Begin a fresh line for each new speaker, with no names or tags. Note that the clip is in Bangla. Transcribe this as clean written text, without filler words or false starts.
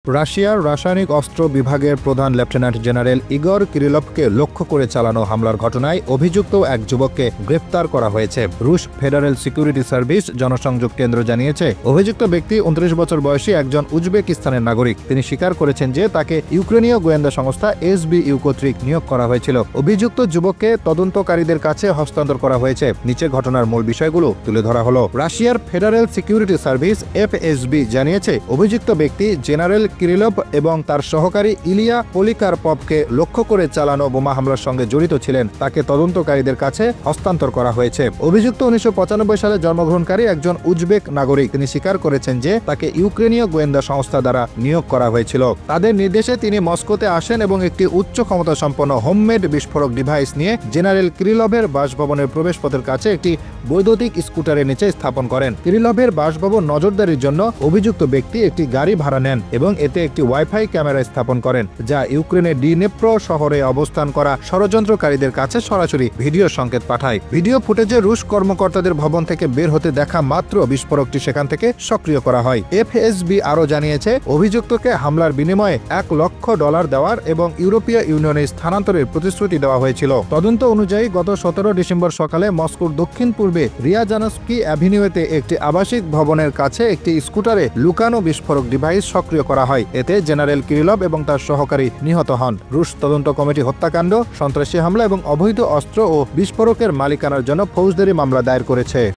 রাশিয়ার রাসায়নিক অস্ত্র বিভাগের প্রধান লেফটেন্যান্ট জেনারেল ইগর কিরিলভকে লক্ষ্য করে চালানো হামলার ঘটনায় অভিযুক্ত এক যুবককে গ্রেফতার করা হয়েছে। রুশ ফেডারেল সিকিউরিটি সার্ভিস জনসংযোগ কেন্দ্র জানিয়েছে, অভিযুক্ত ব্যক্তি 29 বছর বয়সী একজন উজবেকিস্তানের নাগরিক। তিনি স্বীকার করেছেন যে তাকে ইউক্রেনীয় গোয়েন্দা সংস্থা SBU কর্তৃক নিয়োগ করা হয়েছিল। অভিযুক্ত যুবককে তদন্তকারীদের কাছে হস্তান্তর করা হয়েছে। নিচে ঘটনার মূল বিষয়গুলো তুলে ধরা হলো। রাশিয়ার ফেডারেল সিকিউরিটি সার্ভিস FSB জানিয়েছে, অভিযুক্ত ব্যক্তি জেনারেল কিরিলভ এবং তার সহকারী ইলিয়া পলিকারপভকে লক্ষ্য করে চালানো বোমা হামলার সঙ্গে জড়িত ছিলেন। তাকে তদন্তকারীদের কাছে হস্তান্তর করা হয়েছে। অভিযুক্ত 1995 সালে জন্মগ্রহণকারী একজন উজবেক নাগরিক। তিনি স্বীকার করেছেন যে তাকে ইউক্রেনীয় গোয়েন্দা সংস্থা দ্বারা নিয়োগ করা হয়েছিল। তাদের নির্দেশে তিনি মস্কোতে আসেন এবং একটি উচ্চ ক্ষমতা সম্পন্ন হোমমেড বিস্ফোরক ডিভাইস নিয়ে জেনারেল কিরিলভের বাসভবনের প্রবেশপথের কাছে একটি বৈদ্যুতিক স্কুটারের নিচে স্থাপন করেন। কিরিলভের বাসভবন নজরদারির জন্য অভিযুক্ত ব্যক্তি একটি গাড়ি ভাড়া নেন এবং এতে একটি ওয়াইফাই ক্যামেরা স্থাপন করেন, যা ইউক্রেনের ডিনেপ্রো শহরে অবস্থান করা ষড়যন্ত্রকারীদের কাছে সরাসরি ভিডিও সংকেত পাঠায়। ভিডিও ফুটেজে রুশ কর্মকর্তাদের ভবন থেকে বের হতে দেখা মাত্র বিস্ফোরকটি সেখান থেকে সক্রিয় করা হয়। FSB আরও জানিয়েছে, অভিযুক্তকে হামলার বিনিময়ে $1 লক্ষ দেওয়ার এবং ইউরোপীয় ইউনিয়নে স্থানান্তরের প্রতিশ্রুতি দেওয়া হয়েছিল। তদন্ত অনুযায়ী গত 17 ডিসেম্বর সকালে মস্কোর দক্ষিণ পূর্বে রিয়াজানস্কি অ্যাভিনিউতে একটি আবাসিক ভবনের কাছে একটি স্কুটারে লুকানো বিস্ফোরক ডিভাইস সক্রিয় করা হয়। এতে জেনারেল কিরিলভ এবং তার সহকারী নিহত হন। রুশ তদন্ত কমিটি হত্যাকাণ্ড, সন্ত্রাসী হামলা এবং অবৈধ অস্ত্র ও বিস্ফোরকের মালিকানার জন্য ফৌজদারি মামলা দায়ের করেছে।